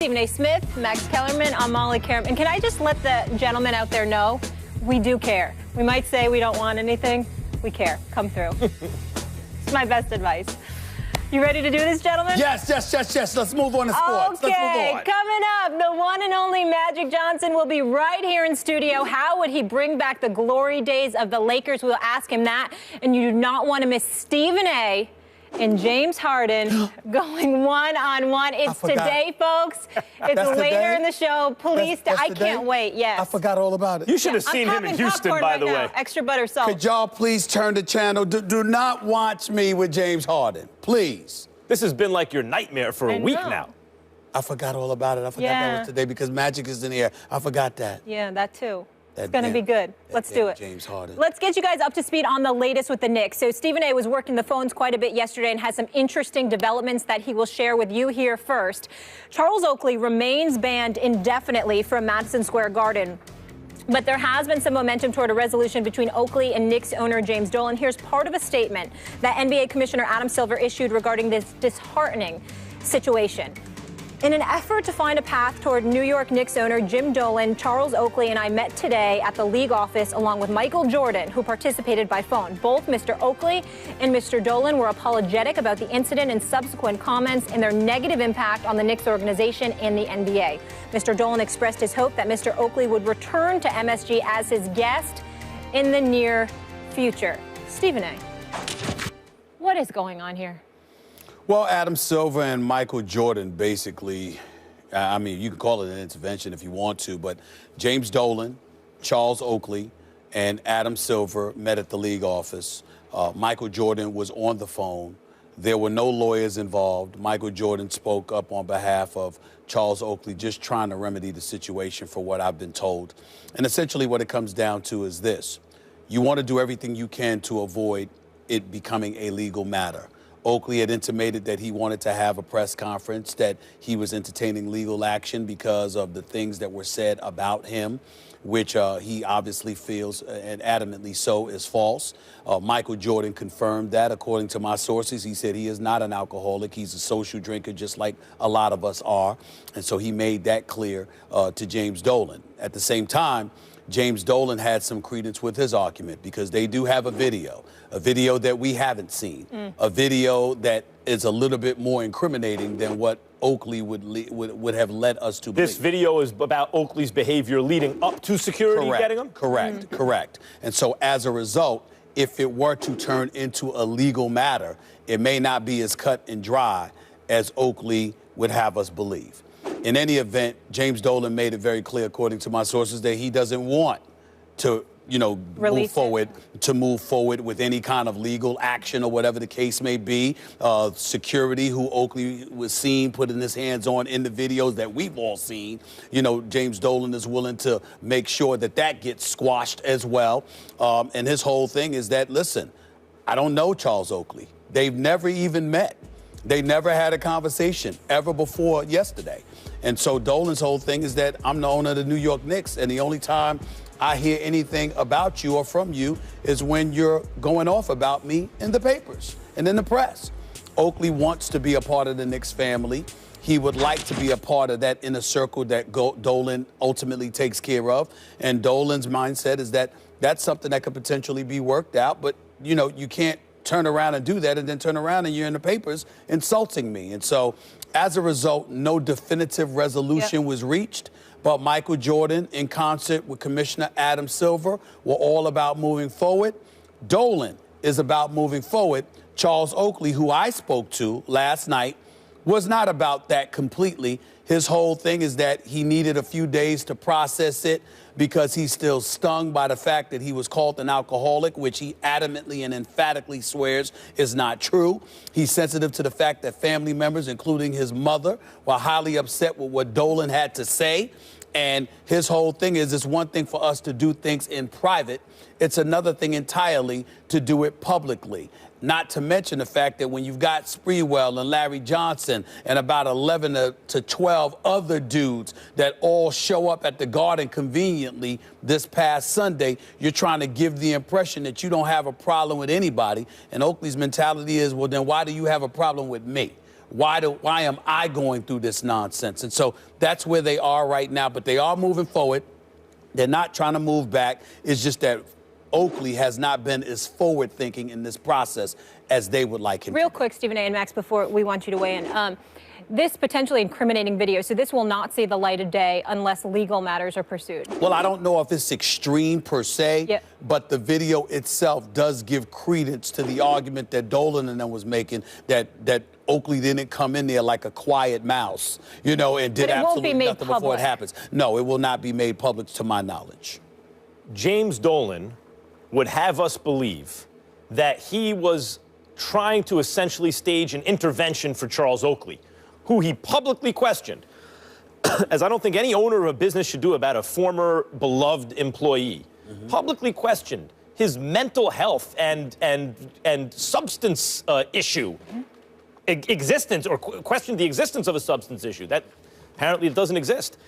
Stephen A. Smith, Max Kellerman, I'm Molly Karam. And can I just let the gentlemen out there know, we do care. We might say we don't want anything. We care. Come through. It's my best advice. You ready to do this, gentlemen? Yes. Let's move on to sports. Okay, Let's move on. coming up, the one and only Magic Johnson will be right here in studio. How would he bring back the glory days of the Lakers? We'll ask him that. And you do not want to miss Stephen A. and James Harden going one-on-one. It's today, folks. It's later in the show. Please, I can't wait. Yes. I forgot all about it. You should have seen him in Houston, by the way. Extra butter salt. Could y'all please turn the channel? Do not watch me with James Harden, please. This has been like your nightmare for a week now. I forgot all about it. I forgot that was today because Magic is in the air. I forgot that. Yeah, that too. It's going to be good. Let's do it. James Harden. Let's get you guys up to speed on the latest with the Knicks. So Stephen A. was working the phones quite a bit yesterday and has some interesting developments that he will share with you here first. Charles Oakley remains banned indefinitely from Madison Square Garden. But there has been some momentum toward a resolution between Oakley and Knicks owner James Dolan. Here's part of a statement that NBA Commissioner Adam Silver issued regarding this disheartening situation. In an effort to find a path toward New York Knicks owner Jim Dolan, Charles Oakley and I met today at the league office along with Michael Jordan, who participated by phone. Both Mr. Oakley and Mr. Dolan were apologetic about the incident and subsequent comments and their negative impact on the Knicks organization and the NBA. Mr. Dolan expressed his hope that Mr. Oakley would return to MSG as his guest in the near future. Stephen A., what is going on here? Well, Adam Silver and Michael Jordan basically, I mean, you can call it an intervention if you want to, but James Dolan, Charles Oakley, and Adam Silver met at the league office. Michael Jordan was on the phone. There were no lawyers involved. Michael Jordan spoke up on behalf of Charles Oakley, just trying to remedy the situation for what I've been told. And essentially what it comes down to is this. You want to do everything you can to avoid it becoming a legal matter. Oakley had intimated that he wanted to have a press conference, that he was entertaining legal action because of the things that were said about him, which he obviously feels, and adamantly so, is false. Michael Jordan confirmed that. According to my sources, he said he is not an alcoholic. He's a social drinker, just like a lot of us are. And so he made that clear to James Dolan. At the same time, James Dolan had some credence with his argument because they do have a video that we haven't seen, a video that is a little bit more incriminating than what Oakley would have led us to believe. This video is about Oakley's behavior leading up to security getting him? Correct. And so as a result, if it were to turn into a legal matter, it may not be as cut and dry as Oakley would have us believe. In any event, James Dolan made it very clear, according to my sources, that he doesn't want to, move forward with any kind of legal action or whatever the case may be. Security, who Oakley was seen putting his hands on in the videos that we've all seen, James Dolan is willing to make sure that that gets squashed as well. And his whole thing is that, listen, I don't know Charles Oakley. They've never even met. They never had a conversation ever before yesterday. And so Dolan's whole thing is that I'm the owner of the New York Knicks, and the only time I hear anything about you or from you is when you're going off about me in the papers and in the press. Oakley wants to be a part of the Knicks family. He would like to be a part of that inner circle that Dolan ultimately takes care of. And Dolan's mindset is that that's something that could potentially be worked out, but, you can't turn around and do that and then turn around and you're in the papers insulting me. And so as a result, no definitive resolution was reached, but Michael Jordan, in concert with Commissioner Adam Silver, were all about moving forward. Dolan is about moving forward. Charles Oakley, who I spoke to last night, was not about that completely. His whole thing is that he needed a few days to process it because he's still stung by the fact that he was called an alcoholic, which he adamantly and emphatically swears is not true. He's sensitive to the fact that family members, including his mother, were highly upset with what Dolan had to say. And his whole thing is, it's one thing for us to do things in private. It's another thing entirely to do it publicly. Not to mention the fact that when you've got Sprewell and Larry Johnson and about 11 to 12 other dudes that all show up at the Garden conveniently this past Sunday, you're trying to give the impression that you don't have a problem with anybody. And Oakley's mentality is, well, then why do you have a problem with me? Why am I going through this nonsense? And so that's where they are right now, but they are moving forward. They're not trying to move back. It's just that Oakley has not been as forward-thinking in this process as they would like him to. Real quick, Stephen A. and Max, before we want you to weigh in. This potentially incriminating video, so this will not see the light of day unless legal matters are pursued. Well, I don't know if it's extreme per se, but the video itself does give credence to the argument that Dolan and them was making that Oakley didn't come in there like a quiet mouse, you know, and did absolutely nothing before it happens. No, it will not be made public to my knowledge. James Dolan would have us believe that he was trying to essentially stage an intervention for Charles Oakley, who he publicly questioned, as I don't think any owner of a business should do about a former beloved employee, publicly questioned his mental health and substance issue existence, or questioned the existence of a substance issue. That apparently it doesn't exist.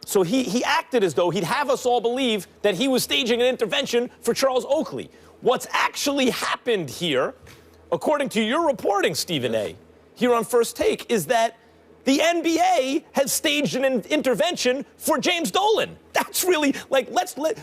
So he acted as though he'd have us all believe that he was staging an intervention for Charles Oakley. What's actually happened here, according to your reporting, Stephen A., here on First Take, is that the NBA has staged an intervention for James Dolan. That's really, like,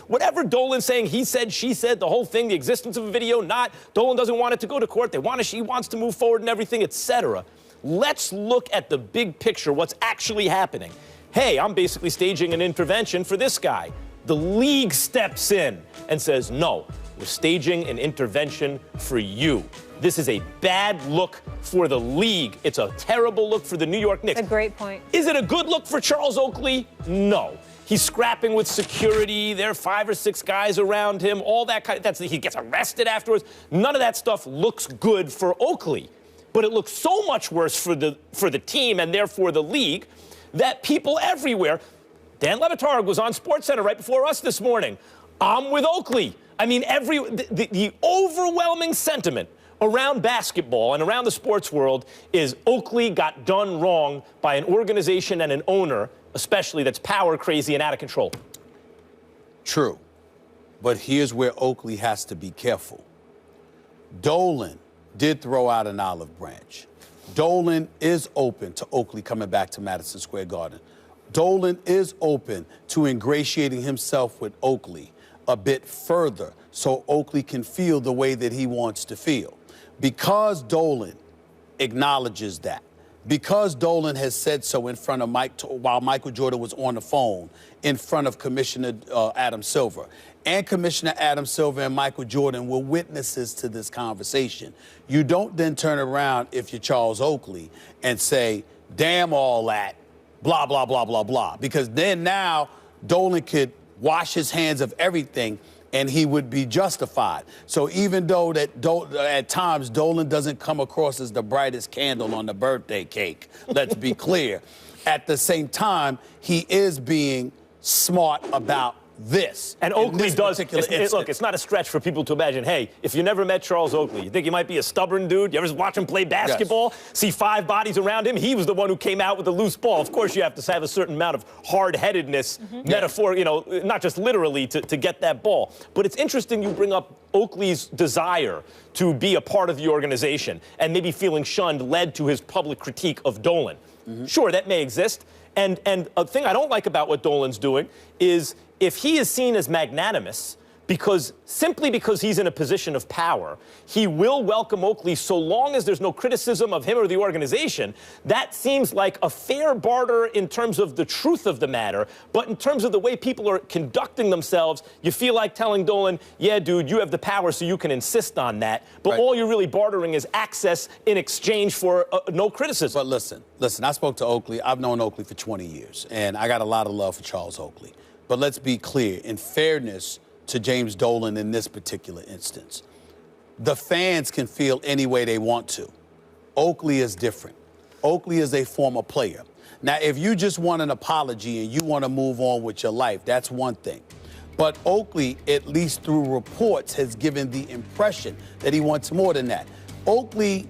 whatever Dolan's saying, he said, she said, the whole thing, the existence of a video, not, Dolan doesn't want it to go to court, she wants to move forward and everything, etc. Let's look at the big picture, what's actually happening. Hey, I'm basically staging an intervention for this guy. The league steps in and says, no, we're staging an intervention for you. This is a bad look for the league. It's a terrible look for the New York Knicks. A great point. Is it a good look for Charles Oakley? No. He's scrapping with security. There are 5 or 6 guys around him. All that kind of, he gets arrested afterwards. None of that stuff looks good for Oakley. But it looks so much worse for the team and therefore the league that people everywhere, Dan Le Batard was on SportsCenter right before us this morning. I'm with Oakley. I mean, the overwhelming sentiment around basketball and around the sports world is Oakley got done wrong by an organization and an owner, especially, that's power crazy and out of control. True. But here's where Oakley has to be careful. Dolan did throw out an olive branch. Dolan is open to Oakley coming back to Madison Square Garden. Dolan is open to ingratiating himself with Oakley a bit further so Oakley can feel the way that he wants to feel. Because Dolan acknowledges that, because Dolan has said so in front of while Michael Jordan was on the phone in front of Commissioner Adam Silver, and Commissioner Adam Silver and Michael Jordan were witnesses to this conversation, you don't then turn around, if you're Charles Oakley, and say, damn all that, blah, blah, blah, blah, blah. Because then now Dolan could wash his hands of everything and he would be justified. So even though at times Dolan doesn't come across as the brightest candle on the birthday cake, let's be clear, at the same time, he is being smart about this. And Oakley does, look, it's not a stretch for people to imagine, hey, if you never met Charles Oakley, you think he might be a stubborn dude? You ever watch him play basketball? Yes. See 5 bodies around him? He was the one who came out with the loose ball. Of course, you have to have a certain amount of hard-headedness, metaphor, you know, not just literally to get that ball. But it's interesting you bring up Oakley's desire to be a part of the organization and maybe feeling shunned led to his public critique of Dolan. Sure, that may exist. And a thing I don't like about what Dolan's doing is if he is seen as magnanimous, simply because he's in a position of power, he will welcome Oakley so long as there's no criticism of him or the organization. That seems like a fair barter in terms of the truth of the matter, but in terms of the way people are conducting themselves, you feel like telling Dolan, yeah, dude, you have the power so you can insist on that, but all you're really bartering is access in exchange for no criticism. But listen, I spoke to Oakley. I've known Oakley for 20 years, and I got a lot of love for Charles Oakley. But let's be clear, in fairness to James Dolan in this particular instance, the fans can feel any way they want to. Oakley is different. Oakley is a former player. Now, if you just want an apology and you want to move on with your life, that's one thing. But Oakley, at least through reports, has given the impression that he wants more than that. Oakley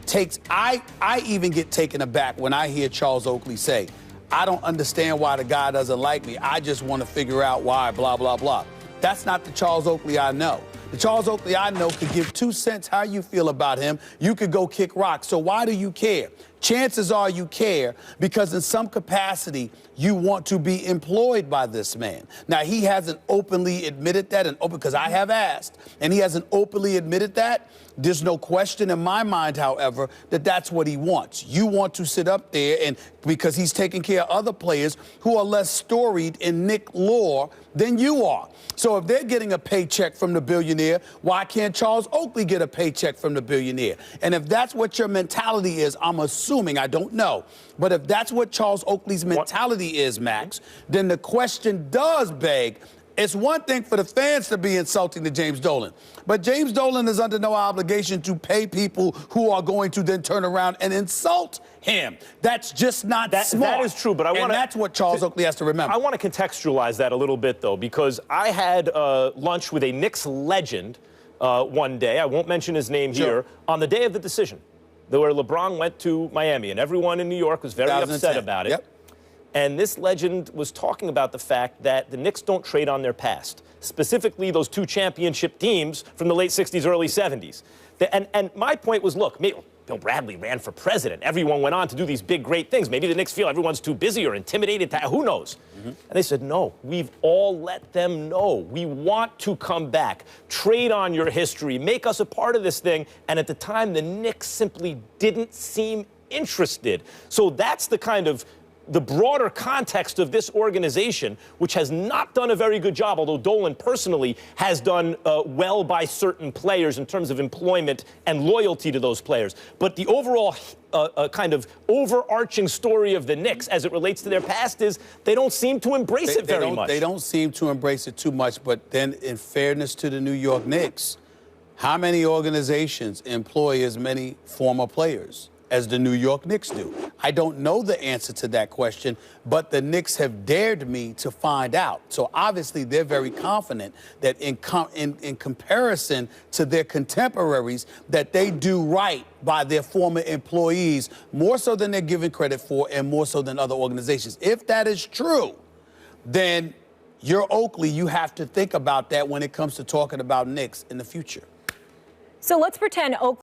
takes, I even get taken aback when I hear Charles Oakley say, I don't understand why the guy doesn't like me. I just want to figure out why, blah, blah, blah. That's not the Charles Oakley I know. The Charles Oakley, I know, could give 2 cents how you feel about him. You could go kick rocks. So why do you care? Chances are you care because in some capacity you want to be employed by this man. Now, he hasn't openly admitted that, because I have asked, and he hasn't openly admitted that. There's no question in my mind, however, that that's what he wants. You want to sit up there, and because he's taking care of other players who are less storied in Knick lore than you are. So if they're getting a paycheck from the billionaire, why can't Charles Oakley get a paycheck from the billionaire? And if that's what your mentality is, I'm assuming, I don't know, but if that's what Charles Oakley's mentality is, Max, then the question does beg, it's one thing for the fans to be insulting to James Dolan, but James Dolan is under no obligation to pay people who are going to then turn around and insult him. That's just not smart. That is true, but and that's what Charles Oakley has to remember. I want to contextualize that a little bit, though, because I had lunch with a Knicks legend one day. I won't mention his name here. On the day of the decision, where LeBron went to Miami, and everyone in New York was very upset about it. Yep. And this legend was talking about the fact that the Knicks don't trade on their past, specifically those 2 championship teams from the late 60s, early 70s. And my point was, look, Bill Bradley ran for president. Everyone went on to do these big, great things. Maybe the Knicks feel everyone's too busy or intimidated. Who knows? And they said, no, we've all let them know. We want to come back. Trade on your history. Make us a part of this thing. And at the time, the Knicks simply didn't seem interested. So that's the kind of the broader context of this organization, which has not done a very good job, although Dolan personally has done well by certain players in terms of employment and loyalty to those players. But the overall kind of overarching story of the Knicks as it relates to their past is they don't seem to embrace it very much. They don't seem to embrace it too much, but then in fairness to the New York Knicks, how many organizations employ as many former players as the New York Knicks do? I don't know the answer to that question, but the Knicks have dared me to find out. So obviously they're very confident that in comparison to their contemporaries, that they do right by their former employees, more so than they're given credit for and more so than other organizations. If that is true, then you're Oakley. You have to think about that when it comes to talking about Knicks in the future. So let's pretend Oakley